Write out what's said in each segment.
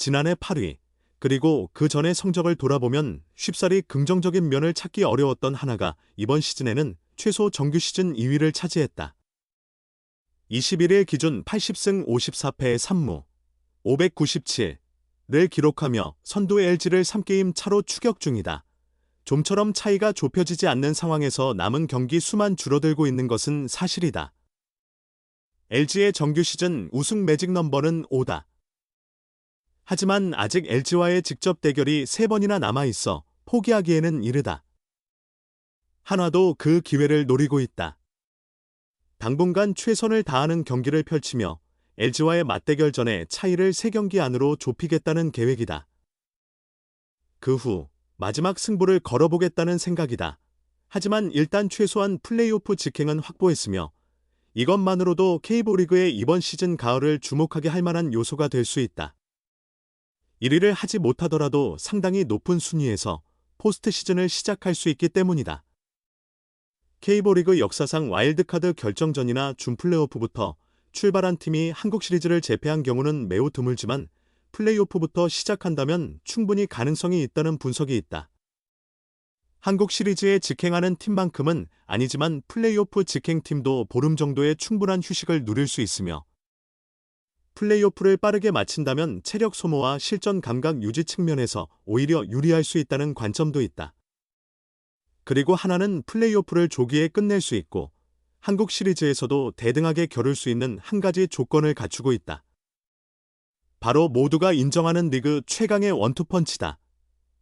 지난해 8위, 그리고 그 전의 성적을 돌아보면 쉽사리 긍정적인 면을 찾기 어려웠던 하나가 이번 시즌에는 최소 정규 시즌 2위를 차지했다. 21일 기준 80승 54패의 3무, 597를 기록하며 선두 LG를 3게임 차로 추격 중이다. 좀처럼 차이가 좁혀지지 않는 상황에서 남은 경기 수만 줄어들고 있는 것은 사실이다. LG의 정규 시즌 우승 매직 넘버는 5다. 하지만 아직 LG와의 직접 대결이 3번이나 남아있어 포기하기에는 이르다. 한화도 그 기회를 노리고 있다. 당분간 최선을 다하는 경기를 펼치며 LG와의 맞대결 전에 차이를 3경기 안으로 좁히겠다는 계획이다. 그 후 마지막 승부를 걸어보겠다는 생각이다. 하지만 일단 최소한 플레이오프 직행은 확보했으며 이것만으로도 K리그의 이번 시즌 가을을 주목하게 할 만한 요소가 될 수 있다. 1위를 하지 못하더라도 상당히 높은 순위에서 포스트 시즌을 시작할 수 있기 때문이다. K리그 역사상 와일드카드 결정전이나 준플레이오프부터 출발한 팀이 한국 시리즈를 제패한 경우는 매우 드물지만 플레이오프부터 시작한다면 충분히 가능성이 있다는 분석이 있다. 한국 시리즈에 직행하는 팀만큼은 아니지만 플레이오프 직행팀도 보름 정도의 충분한 휴식을 누릴 수 있으며 플레이오프를 빠르게 마친다면 체력 소모와 실전 감각 유지 측면에서 오히려 유리할 수 있다는 관점도 있다. 그리고 하나는 플레이오프를 조기에 끝낼 수 있고 한국 시리즈에서도 대등하게 겨룰 수 있는 한 가지 조건을 갖추고 있다. 바로 모두가 인정하는 리그 최강의 원투펀치다.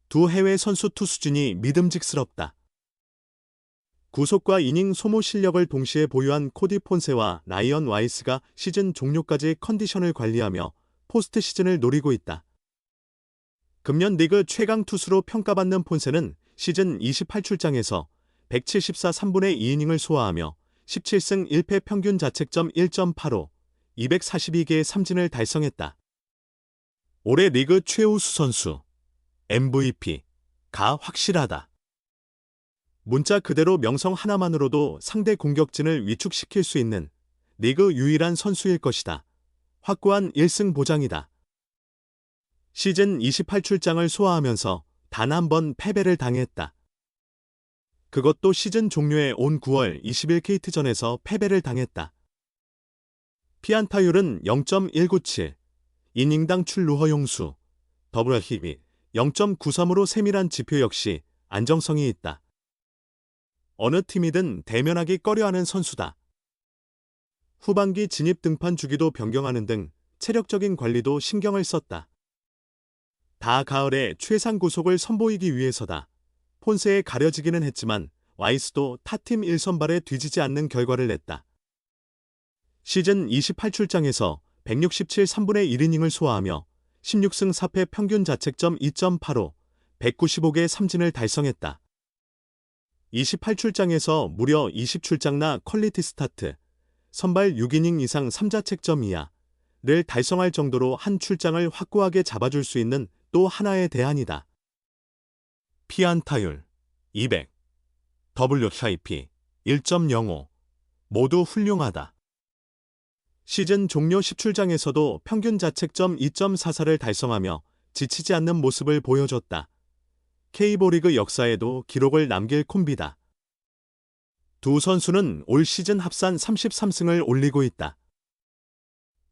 두 해외 선수 투수진이 믿음직스럽다. 구속과 이닝 소모 실력을 동시에 보유한 코디 폰세와 라이언 와이스가 시즌 종료까지 컨디션을 관리하며 포스트 시즌을 노리고 있다. 금년 리그 최강 투수로 평가받는 폰세는 시즌 28출장에서 174 3분의 2이닝을 소화하며 17승 1패 평균 자책점 1.85, 242개의 삼진을 달성했다. 올해 리그 최우수 선수, MVP가 확실하다. 문자 그대로 명성 하나만으로도 상대 공격진을 위축시킬 수 있는 리그 유일한 선수일 것이다. 확고한 1승 보장이다. 시즌 28출장을 소화하면서 단 한 번 패배를 당했다. 그것도 시즌 종료에 온 9월 20일 KT전에서 패배를 당했다. 피안타율은 0.197, 이닝당 출루 허용수, WHIP 0.93으로 세밀한 지표 역시 안정성이 있다. 어느 팀이든 대면하기 꺼려하는 선수다. 후반기 진입 등판 주기도 변경하는 등 체력적인 관리도 신경을 썼다. 다 가을에 최상 구속을 선보이기 위해서다. 폰세에 가려지기는 했지만 와이스도 타팀 1선발에 뒤지지 않는 결과를 냈다. 시즌 28출장에서 167 3분의 1이닝을 소화하며 16승 4패 평균 자책점 2.85, 195개 삼진을 달성했다. 28출장에서 무려 20출장나 퀄리티 스타트, 선발 6이닝 이상 3자책점 이하를 달성할 정도로 한 출장을 확고하게 잡아줄 수 있는 또 하나의 대안이다. 피안타율 200, WHIP 1.05 모두 훌륭하다. 시즌 종료 10출장에서도 평균 자책점 2.44를 달성하며 지치지 않는 모습을 보여줬다. K리그 역사에도 기록을 남길 콤비다. 두 선수는 올 시즌 합산 33승을 올리고 있다.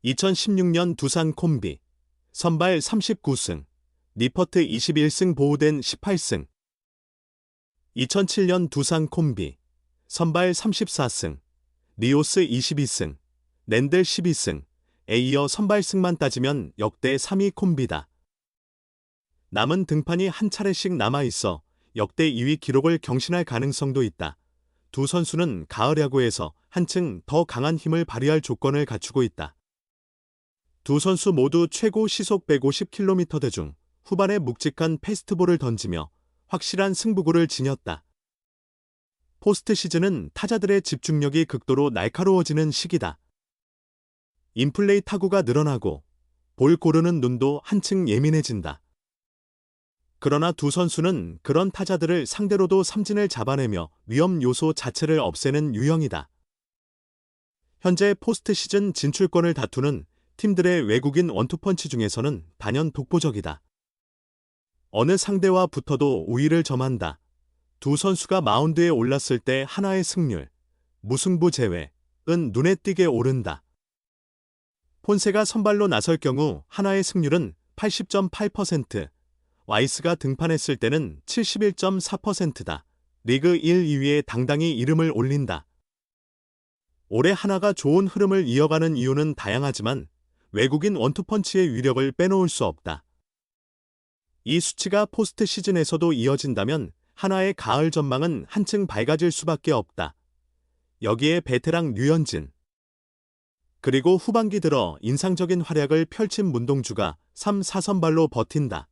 2016년 두산 콤비, 선발 39승, 리퍼트 21승 보호된 18승. 2007년 두산 콤비, 선발 34승, 리오스 22승, 랜델 12승, 이어 선발승만 따지면 역대 3위 콤비다. 남은 등판이 한 차례씩 남아있어 역대 2위 기록을 경신할 가능성도 있다. 두 선수는 가을 야구에서 한층 더 강한 힘을 발휘할 조건을 갖추고 있다. 두 선수 모두 최고 시속 150km대 중 후반에 묵직한 패스트볼을 던지며 확실한 승부구를 지녔다. 포스트 시즌은 타자들의 집중력이 극도로 날카로워지는 시기다. 인플레이 타구가 늘어나고 볼 고르는 눈도 한층 예민해진다. 그러나 두 선수는 그런 타자들을 상대로도 삼진을 잡아내며 위험 요소 자체를 없애는 유형이다. 현재 포스트 시즌 진출권을 다투는 팀들의 외국인 원투펀치 중에서는 단연 독보적이다. 어느 상대와 붙어도 우위를 점한다. 두 선수가 마운드에 올랐을 때 하나의 승률, 무승부 제외은 눈에 띄게 오른다. 폰세가 선발로 나설 경우 하나의 승률은 80.8%, 와이스가 등판했을 때는 71.4%다. 리그 1, 2위에 당당히 이름을 올린다. 올해 하나가 좋은 흐름을 이어가는 이유는 다양하지만 외국인 원투펀치의 위력을 빼놓을 수 없다. 이 수치가 포스트 시즌에서도 이어진다면 하나의 가을 전망은 한층 밝아질 수밖에 없다. 여기에 베테랑 류현진, 그리고 후반기 들어 인상적인 활약을 펼친 문동주가 3, 4선발로 버틴다.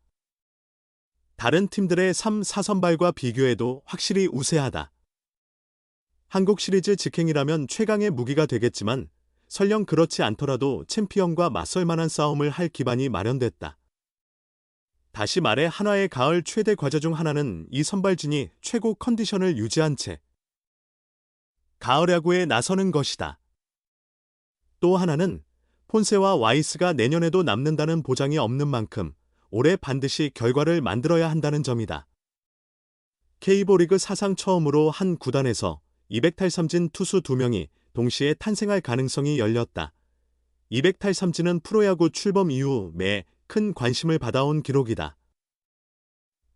다른 팀들의 3, 4선발과 비교해도 확실히 우세하다. 한국 시리즈 직행이라면 최강의 무기가 되겠지만 설령 그렇지 않더라도 챔피언과 맞설 만한 싸움을 할 기반이 마련됐다. 다시 말해 한화의 가을 최대 과제 중 하나는 이 선발진이 최고 컨디션을 유지한 채 가을 야구에 나서는 것이다. 또 하나는 폰세와 와이스가 내년에도 남는다는 보장이 없는 만큼 올해 반드시 결과를 만들어야 한다는 점이다. K리그 사상 처음으로 한 구단에서 200탈삼진 투수 2명이 동시에 탄생할 가능성이 열렸다. 200탈삼진은 프로야구 출범 이후 매 큰 관심을 받아온 기록이다.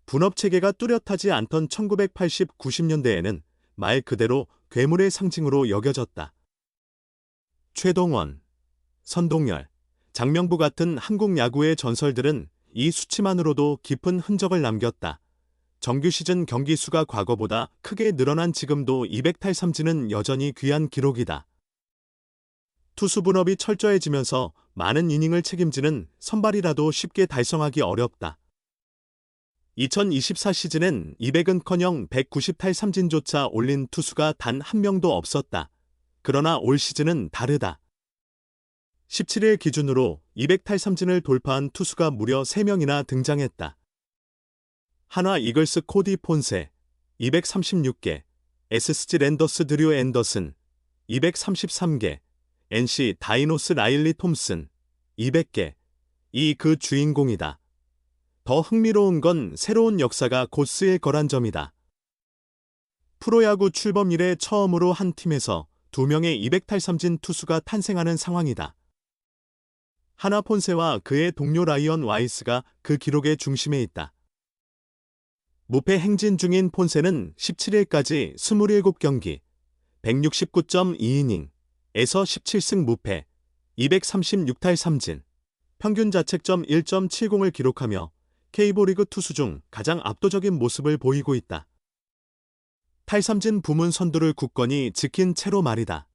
분업체계가 뚜렷하지 않던 1980, 90년대에는 말 그대로 괴물의 상징으로 여겨졌다. 최동원, 선동열, 장명부 같은 한국 야구의 전설들은 이 수치만으로도 깊은 흔적을 남겼다. 정규 시즌 경기 수가 과거보다 크게 늘어난 지금도 200탈삼진은 여전히 귀한 기록이다. 투수 분업이 철저해지면서 많은 이닝을 책임지는 선발이라도 쉽게 달성하기 어렵다. 2024 시즌엔 200은커녕 190탈삼진조차 올린 투수가 단 한 명도 없었다. 그러나 올 시즌은 다르다. 17일 기준으로 200탈삼진을 돌파한 투수가 무려 3명이나 등장했다. 한화 이글스 코디 폰세 236개, SSG 랜더스 드류 앤더슨 233개, NC 다이노스 라일리 톰슨 200개. 이 그 주인공이다. 더 흥미로운 건 새로운 역사가 곧 쓰일 거란 점이다. 프로야구 출범 이래 처음으로 한 팀에서 2명의 200탈삼진 투수가 탄생하는 상황이다. 한화 폰세와 그의 동료 라이언 와이스가 그 기록의 중심에 있다. 무패 행진 중인 폰세는 17일까지 27경기, 169.2이닝, 에서 17승 무패, 236탈삼진, 평균 자책점 1.70을 기록하며 K리그 투수 중 가장 압도적인 모습을 보이고 있다. 탈삼진 부문 선두를 굳건히 지킨 채로 말이다.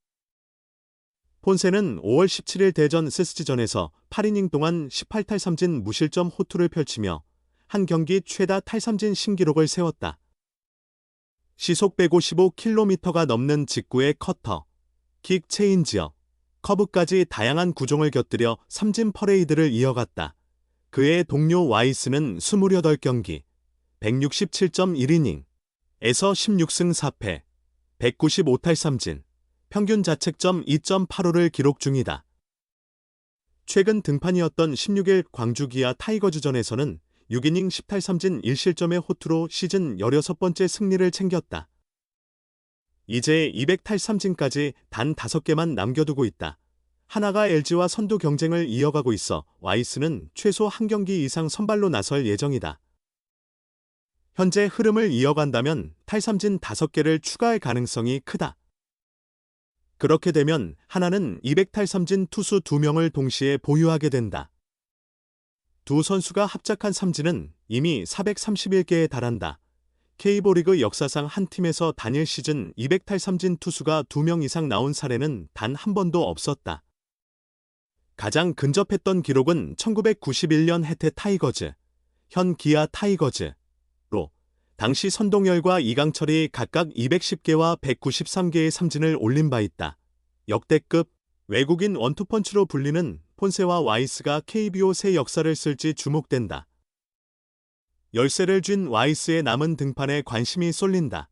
폰세는 5월 17일 대전 SSG전에서 8이닝 동안 18탈삼진 무실점 호투를 펼치며 한 경기 최다 탈삼진 신기록을 세웠다. 시속 155km가 넘는 직구의 커터, 킥 체인지업, 커브까지 다양한 구종을 곁들여 삼진 퍼레이드를 이어갔다. 그의 동료 와이스는 28경기, 167.1이닝, 에서 16승 4패, 195탈삼진, 평균 자책점 2.85를 기록 중이다. 최근 등판이었던 16일 광주 기아 타이거즈전에서는 6이닝 10탈삼진 1실점의 호투로 시즌 16번째 승리를 챙겼다. 이제 200탈삼진까지 단 5개만 남겨두고 있다. 하나가 LG와 선두 경쟁을 이어가고 있어 와이스는 최소 한 경기 이상 선발로 나설 예정이다. 현재 흐름을 이어간다면 탈삼진 5개를 추가할 가능성이 크다. 그렇게 되면 하나는 200탈삼진 투수 2명을 동시에 보유하게 된다. 두 선수가 합작한 삼진은 이미 431개에 달한다. K리그 역사상 한 팀에서 단일 시즌 200탈삼진 투수가 2명 이상 나온 사례는 단 한 번도 없었다. 가장 근접했던 기록은 1991년 해태 타이거즈, 현 기아 타이거즈로 당시 선동열과 이강철이 각각 210개와 193개의 삼진을 올린 바 있다. 역대급 외국인 원투펀치로 불리는 폰세와 와이스가 KBO 새 역사를 쓸지 주목된다. 열세를 쥔 와이스의 남은 등판에 관심이 쏠린다.